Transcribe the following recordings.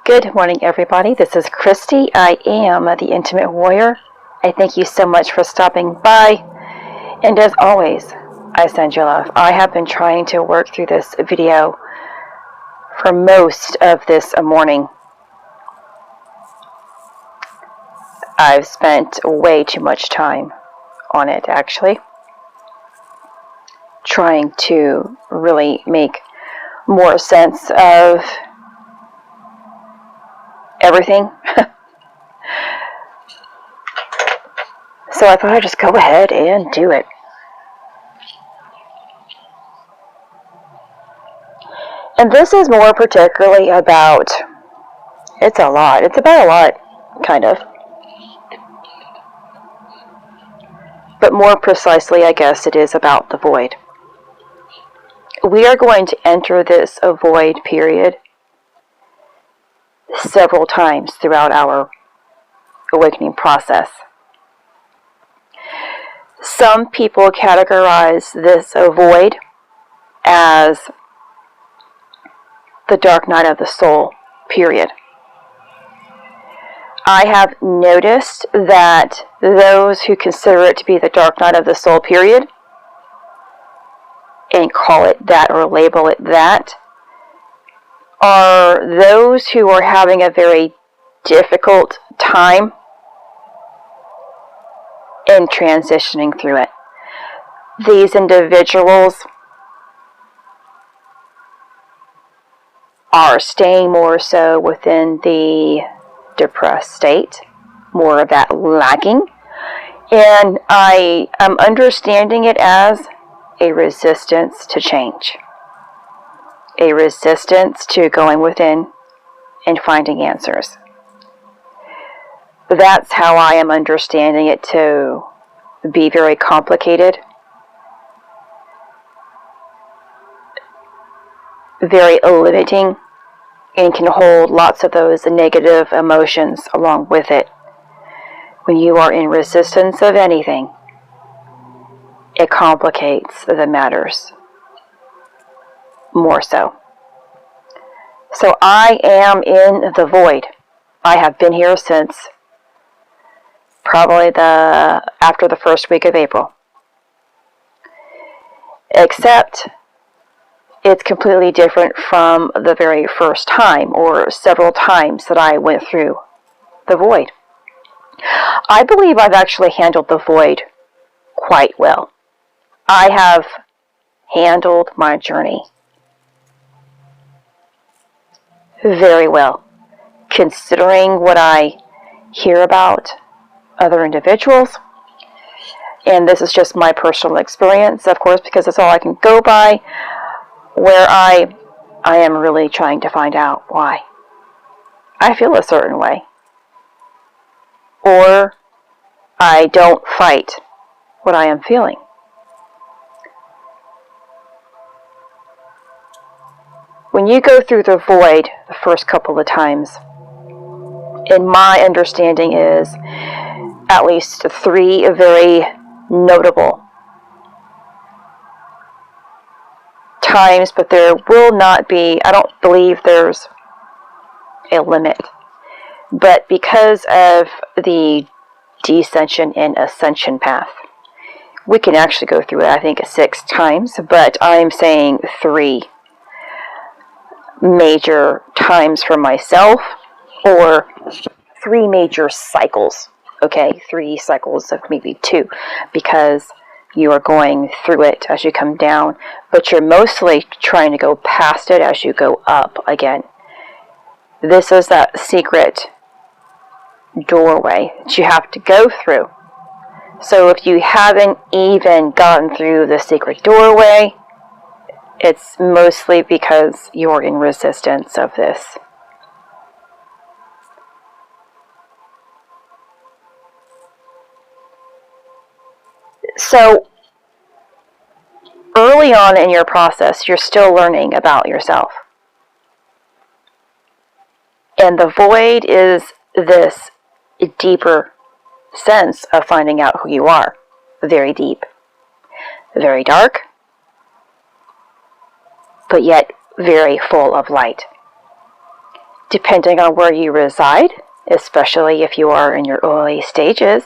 Good morning, everybody. This is Christy. I am the Intimate Warrior. I thank you so much for stopping by. And as always, I send you love. I have been trying to work through this video for most of this morning. I've spent way too much time on it, actually, trying to really make more sense of everything. So I thought I'd just go ahead and do it. And this is more particularly about, it's about a lot, kind of. But more precisely, I guess, it is about the void. We are going to enter this void period several times throughout our awakening process. Some people categorize this void as the dark night of the soul period. I have noticed that those who consider it to be the dark night of the soul period and call it that or label it that are those who are having a very difficult time in transitioning through it. These individuals are staying more so within the depressed state, more of that lagging, and I am understanding it as a resistance to change, a resistance to going within and finding answers. That's how I am understanding it to be very complicated, very limiting, and can hold lots of those negative emotions along with it. When you are in resistance of anything, it complicates the matters more so. So I am in the void. I have been here since probably after the first week of April. Except it's completely different from the very first time or several times that I went through the void. I believe I've actually handled the void quite well. I have handled my journey very well, considering what I hear about other individuals. And this is just my personal experience, of course, because it's all I can go by, where I am really trying to find out why I feel a certain way. Or I don't fight what I am feeling. When you go through the void the first couple of times, and my understanding is at least 3 very notable times, but there will not be, I don't believe there's a limit. But because of the descension and ascension path, we can actually go through it, I think, 6 times, but I'm saying 3 major times for myself, or 3 major cycles. Okay, 3 cycles of maybe 2, because you are going through it as you come down, but you're mostly trying to go past it as you go up again. This is that secret doorway that you have to go through. So if you haven't even gotten through the secret doorway, it's mostly because you're in resistance of this. So early on in your process, you're still learning about yourself. And the void is this deeper sense of finding out who you are. Very deep, very dark, but yet very full of light. depending on where you reside, especially if you are in your early stages,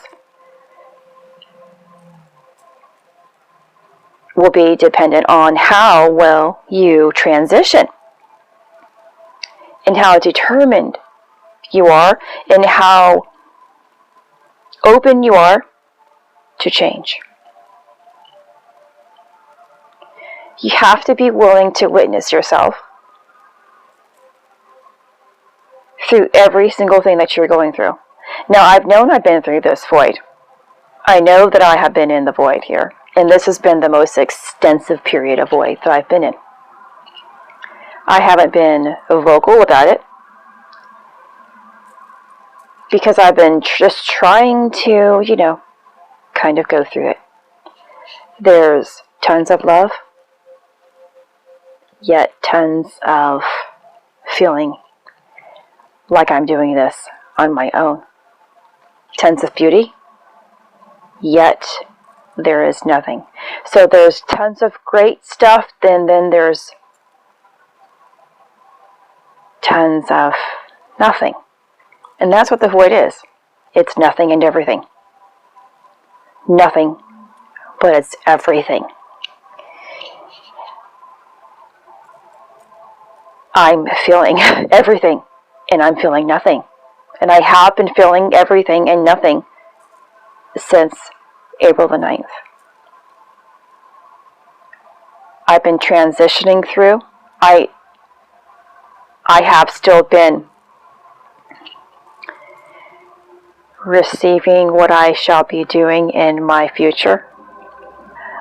will be dependent on how well you transition and how determined you are and how open you are to change. You have to be willing to witness yourself through every single thing that you're going through. Now, I've known I've been through this void. I know that I have been in the void here, and this has been the most extensive period of void that I've been in. I haven't been vocal about it because I've been just trying to, kind of go through it. There's tons of love, yet tons of feeling like I'm doing this on my own. Tons of beauty, yet there is nothing. So there's tons of great stuff, then there's tons of nothing. And that's what the void is. It's nothing and everything. Nothing, but it's everything. I'm feeling everything, and I'm feeling nothing. And I have been feeling everything and nothing since April the 9th. I've been transitioning through. I have still been receiving what I shall be doing in my future.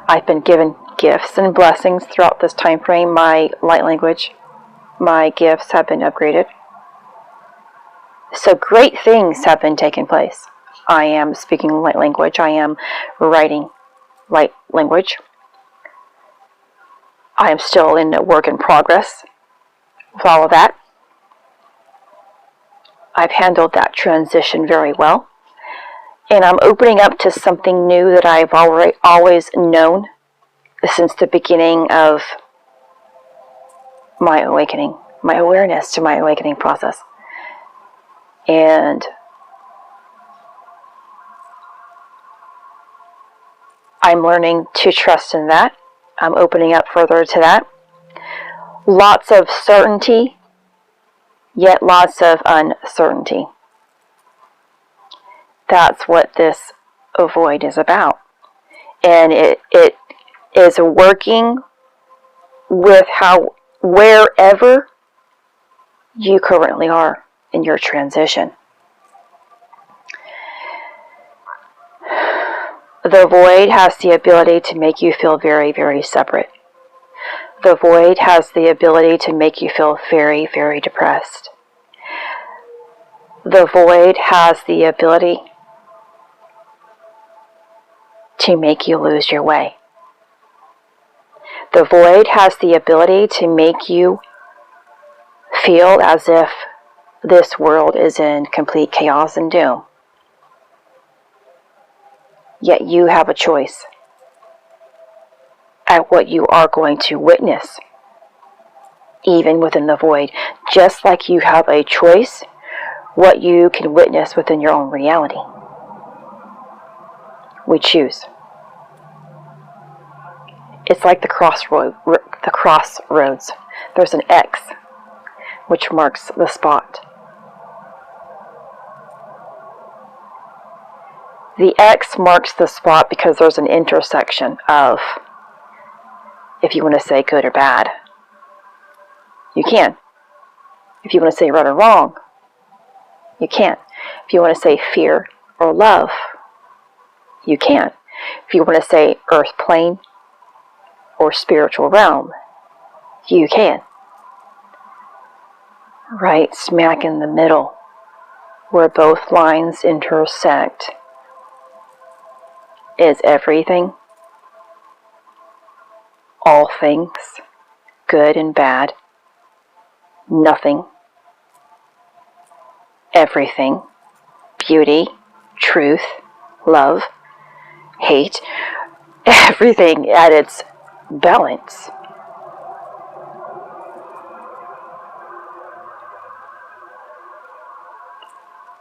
I've been given gifts and blessings throughout this time frame. My light language, my gifts have been upgraded. So great things have been taking place. I am speaking light language. I am writing light language. I am still in work in progress with all of that. I've handled that transition very well. And I'm opening up to something new that I've always known since the beginning of my awakening, my awareness to my awakening process. And I'm learning to trust in that. I'm opening up further to that. Lots of certainty, yet lots of uncertainty. That's what this void is about. And it is working with wherever you currently are in your transition. The void has the ability to make you feel very, very separate. The void has the ability to make you feel very, very depressed. The void has the ability to make you lose your way. The void has the ability to make you feel as if this world is in complete chaos and doom. Yet you have a choice at what you are going to witness, even within the void, just like you have a choice what you can witness within your own reality. We choose. It's like the crossroads. There's an X, which marks the spot. The X marks the spot because there's an intersection of, if you want to say good or bad, you can. If you want to say right or wrong, you can. If you want to say fear or love, you can. If you want to say earth plane or spiritual realm, you can. Right smack in the middle, where both lines intersect, is everything, all things, good and bad, nothing, everything, beauty, truth, love, hate, everything at its balance.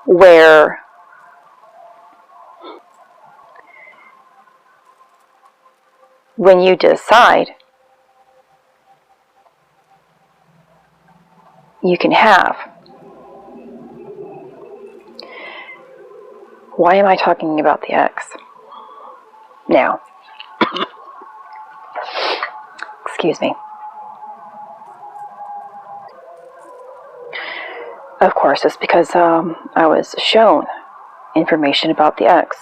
where when you decide, you can have. Why am I talking about the X now? Excuse me. Of course, it's because I was shown information about the X.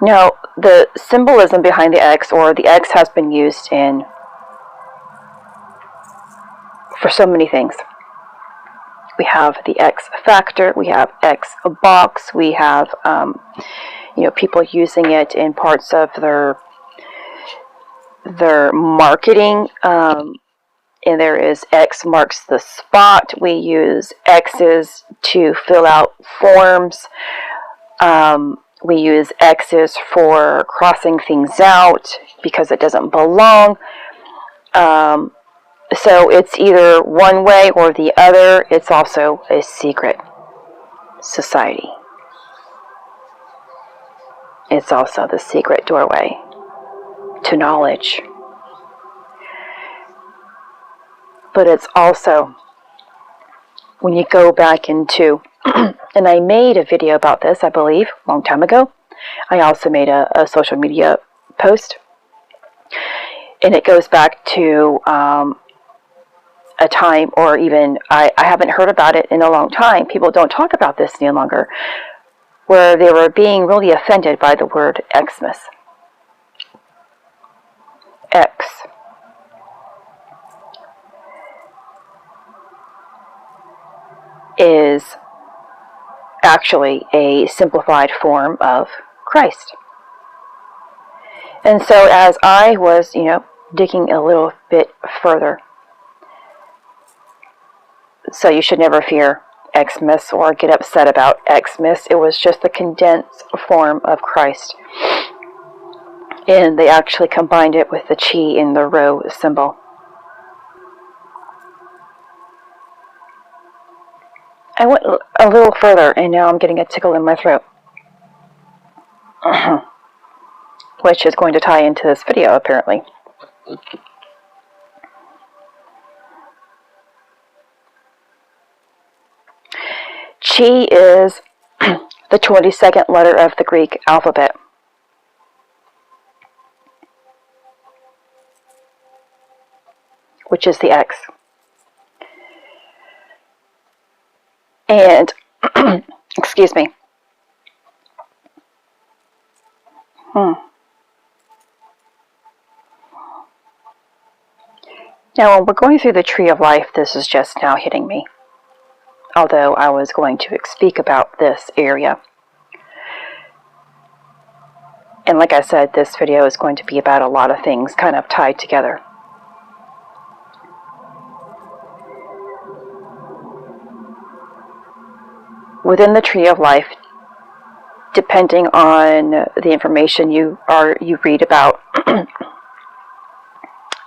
Now, the symbolism behind the X, or the X, has been used for so many things. We have the X factor, we have X box, we have people using it in parts of their marketing. And there is X marks the spot. We use X's to fill out forms. We use X's for crossing things out because it doesn't belong. So it's either one way or the other. It's also a secret society. It's also the secret doorway to knowledge. But it's also, when you go back into, and I made a video about this, I believe, a long time ago. I also made a social media post. And it goes back to a time, or even, I haven't heard about it in a long time. People don't talk about this any longer, where they were being really offended by the word Xmas. X. Is actually a simplified form of Christ. And so as I was, digging a little bit further, so you should never fear Xmas or get upset about Xmas. It was just the condensed form of Christ. And they actually combined it with the chi in the rho symbol. I went a little further, and now I'm getting a tickle in my throat. Which is going to tie into this video, apparently. Chi is the 22nd letter of the Greek alphabet. Which is the X. And, excuse me. Now, when we're going through the tree of life, this is just now hitting me. Although I was going to speak about this area. And like I said, this video is going to be about a lot of things kind of tied together. Within the tree of life, depending on the information you read about,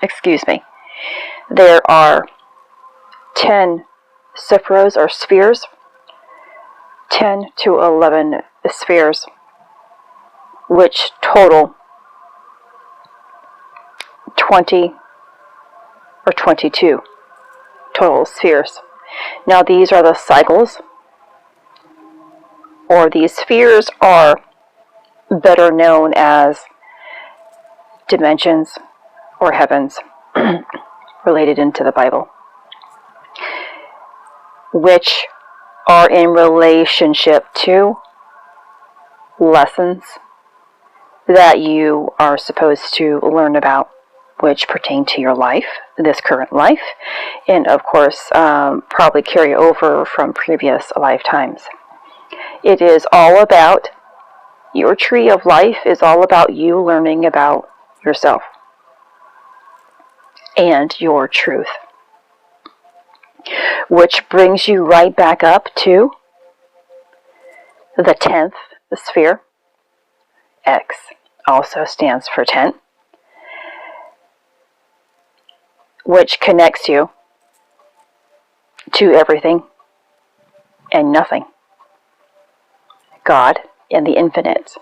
excuse me, there are 10 sephiros or spheres, 10 to 11 spheres, which total 20 or 22 total spheres. Now these are the cycles, or these spheres are better known as dimensions or heavens related into the Bible, which are in relationship to lessons that you are supposed to learn about, which pertain to your life, this current life, and of course probably carry over from previous lifetimes. It is all about, your tree of life is all about you learning about yourself and your truth. Which brings you right back up to the 10th sphere. X also stands for 10. Which connects you to everything and nothing. God and the infinite.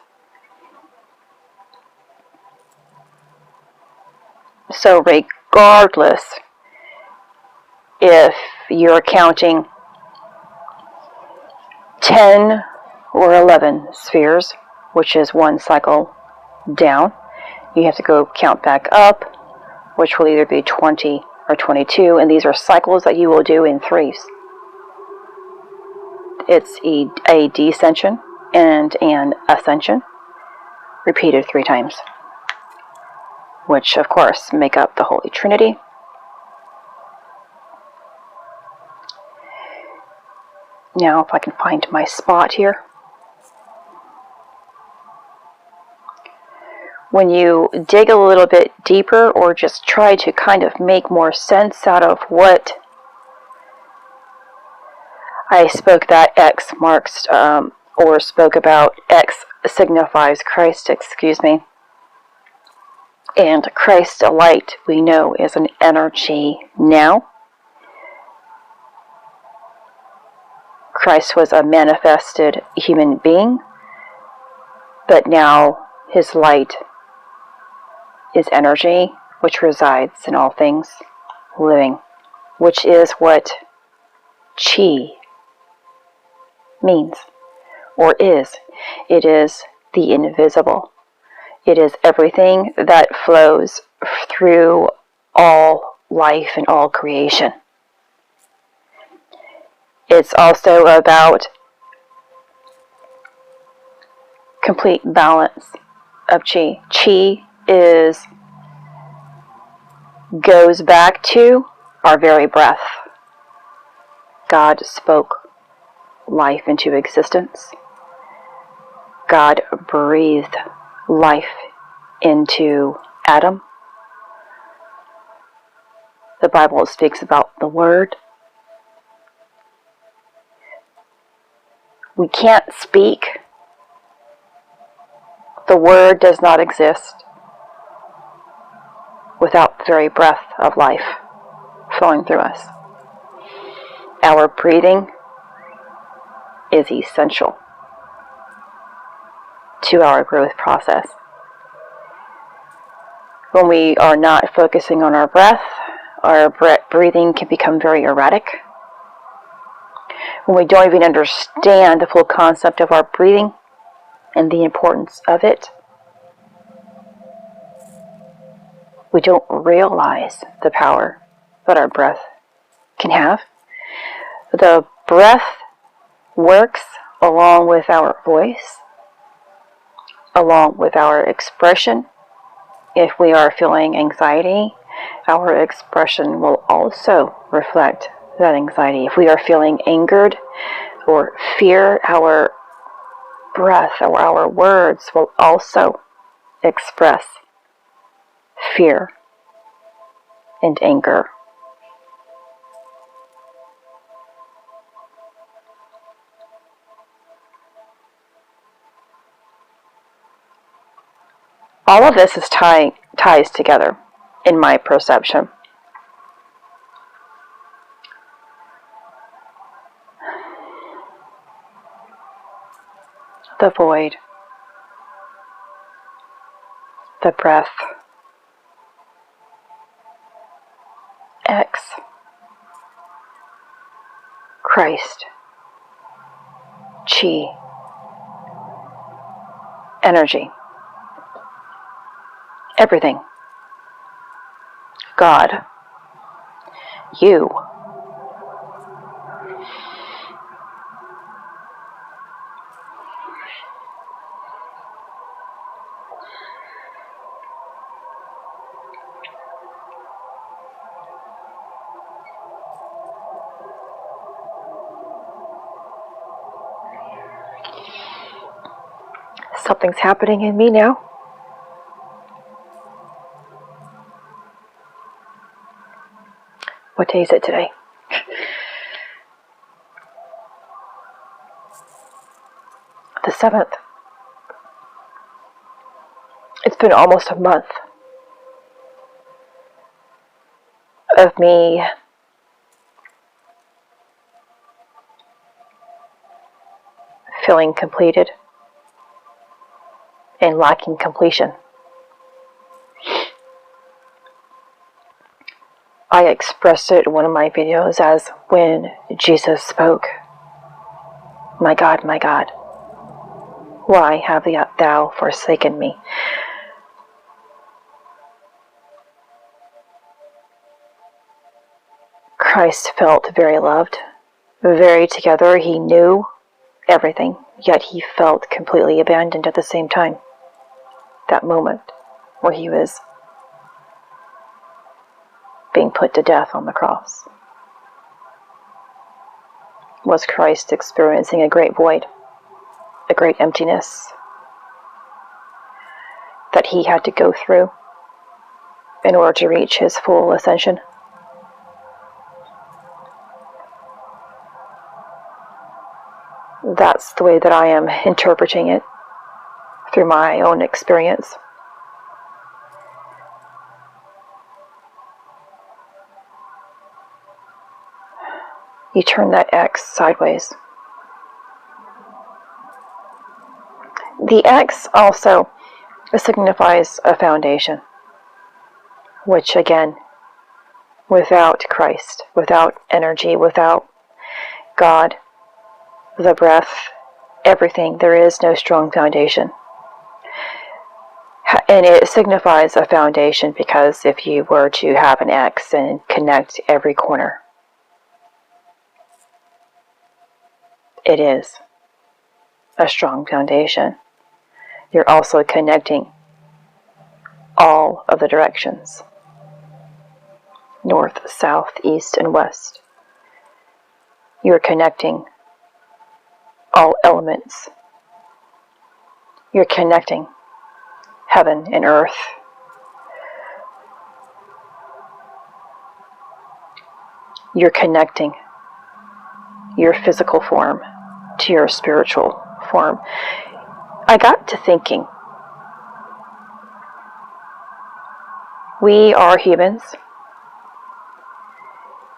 So regardless if you're counting 10 or 11 spheres, which is one cycle down, you have to go count back up, which will either be 20 or 22, and these are cycles that you will do in threes. It's a descension and an ascension, repeated 3 times, which of course make up the Holy Trinity. Now if I can find my spot here. When you dig a little bit deeper, or just try to kind of make more sense out of what I spoke, that X marks, or spoke about X signifies Christ, and Christ, a light, we know is an energy now. Christ was a manifested human being, but now his light is energy, which resides in all things living, which is what chi means, or is. It is the invisible. It is everything that flows through all life and all creation. It's also about complete balance of chi. Chi goes back to our very breath. God spoke life into existence. God breathed life into Adam. The Bible speaks about the Word. We can't speak. The Word does not exist without the very breath of life flowing through us. Our breathing is essential to our growth process. When we are not focusing on our breath, our breathing can become very erratic. When we don't even understand the full concept of our breathing and the importance of it, we don't realize the power that our breath can have. The breath works along with our voice, along with our expression. If we are feeling anxiety, our expression will also reflect that anxiety. If we are feeling angered or fear, our breath or our words will also express fear and anger. All of this is ties together in my perception. The void, the breath, X, Christ, chi, energy, everything, God, you. Something's happening in me now. What day is it today? The 7th. It's been almost a month of me feeling completed and lacking completion. I expressed it in one of my videos as when Jesus spoke, my God, why have thou forsaken me?" Christ felt very loved, very together. He knew everything, yet he felt completely abandoned at the same time. That moment where he was being put to death on the cross. Was Christ experiencing a great void, a great emptiness that he had to go through in order to reach his full ascension? That's the way that I am interpreting it through my own experience. You turn that X sideways. The X also signifies a foundation, which again, without Christ, without energy, without God, the breath, everything, there is no strong foundation. And it signifies a foundation because if you were to have an X and connect every corner, it is a strong foundation. You're also connecting all of the directions, north, south, east, and west. You're connecting all elements. You're connecting heaven and earth. You're connecting your physical form to your spiritual form. I got to thinking, we are humans,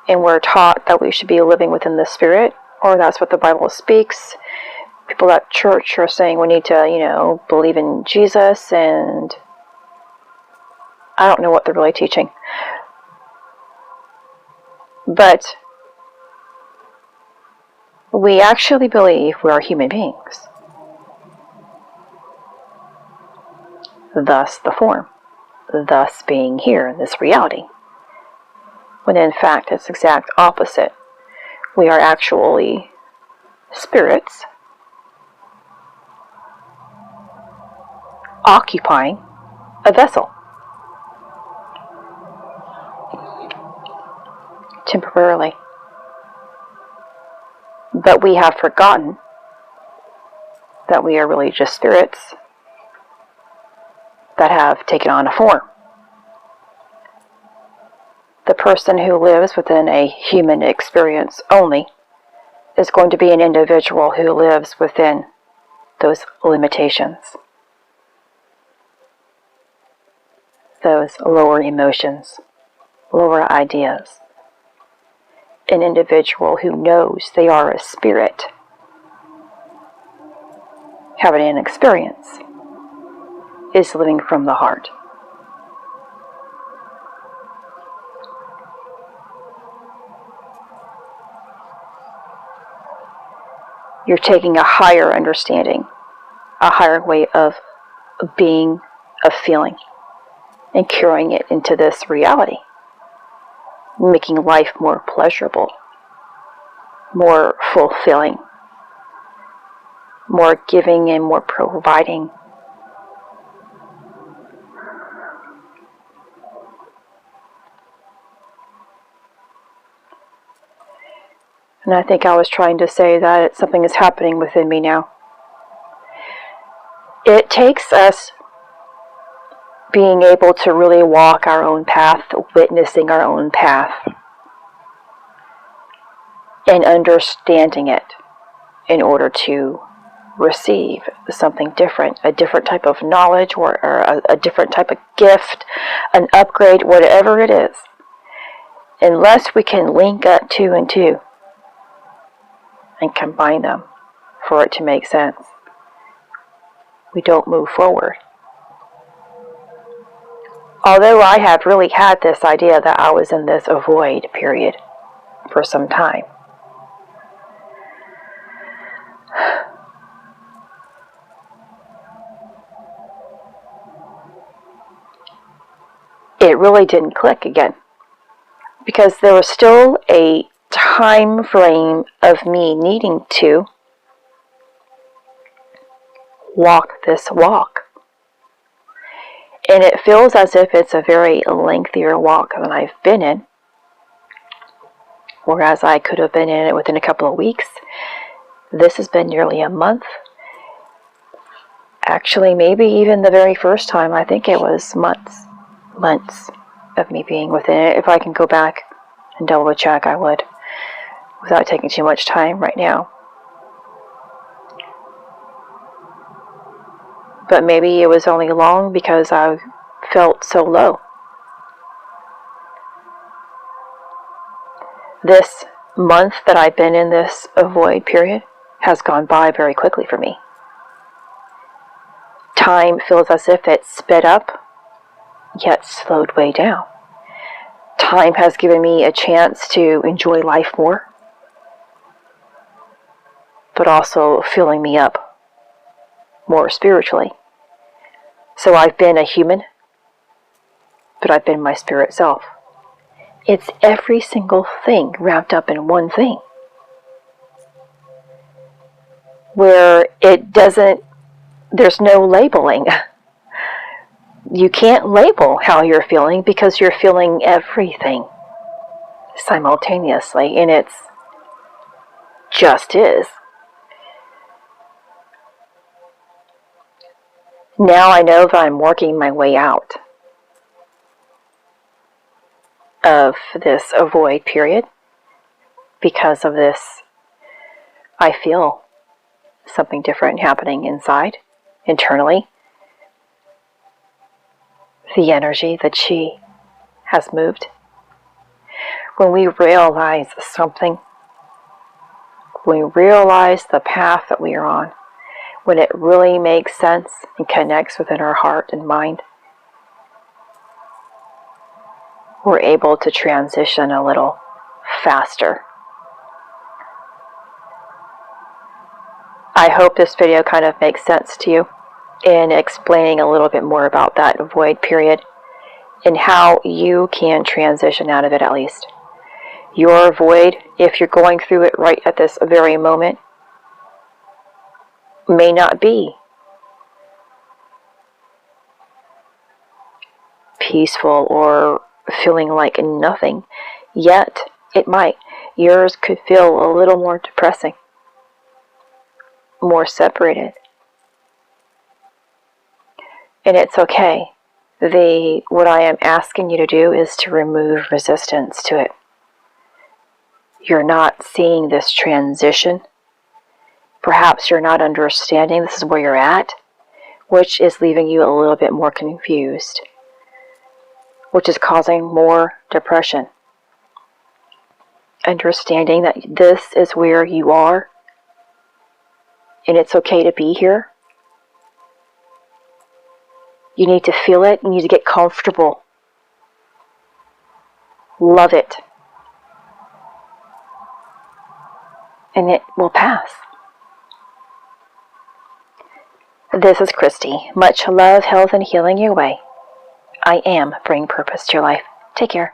and we're taught that we should be living within the Spirit, or that's what the Bible speaks. People at church are saying we need to, believe in Jesus, and I don't know what they're really teaching. But we actually believe we are human beings. Thus the form. Thus being here in this reality. When in fact it's exact opposite. We are actually spirits occupying a vessel. Temporarily. But we have forgotten that we are really just spirits that have taken on a form. The person who lives within a human experience only is going to be an individual who lives within those limitations, those lower emotions, lower ideas. An individual who knows they are a spirit, having an experience, is living from the heart. You're taking a higher understanding, a higher way of being, of feeling, and carrying it into this reality, making life more pleasurable, more fulfilling, more giving and more providing. And I think I was trying to say that something is happening within me now. It takes us being able to really walk our own path, witnessing our own path, and understanding it in order to receive something different, a different type of knowledge or a different type of gift, an upgrade, whatever it is. Unless we can link up two and two and combine them for it to make sense. We don't move forward. Although I have really had this idea that I was in this avoid period for some time. It really didn't click again, because there was still a time frame of me needing to walk this walk. And it feels as if it's a very lengthier walk than I've been in, whereas I could have been in it within a couple of weeks. This has been nearly a month. Actually, maybe even the very first time, I think it was months of me being within it. If I can go back and double check, I would, without taking too much time right now. But maybe it was only long because I felt so low. This month that I've been in this avoid period has gone by very quickly for me. Time feels as if it's sped up, yet slowed way down. Time has given me a chance to enjoy life more, but also filling me up more spiritually. So I've been a human, but I've been my spirit self. It's every single thing wrapped up in one thing, where it doesn't, there's no labeling. You can't label how you're feeling because you're feeling everything simultaneously, and it's just is. Now I know that I'm working my way out of this avoid period. Because of this, I feel something different happening inside, internally. The energy, the chi, has moved. When we realize something, when we realize the path that we are on, when it really makes sense and connects within our heart and mind, we're able to transition a little faster. I hope this video kind of makes sense to you in explaining a little bit more about that void period and how you can transition out of it at least. Your void, if you're going through it right at this very moment, may not be peaceful or feeling like nothing, yet it might. Yours could feel a little more depressing, more separated. And it's okay. What I am asking you to do is to remove resistance to it. You're not seeing this transition. Perhaps you're not understanding this is where you're at, which is leaving you a little bit more confused, which is causing more depression. Understanding that this is where you are, and it's okay to be here. You need to feel it. You need to get comfortable. Love it. And it will pass. This is Christy. Much love, health, and healing your way. I am bringing purpose to your life. Take care.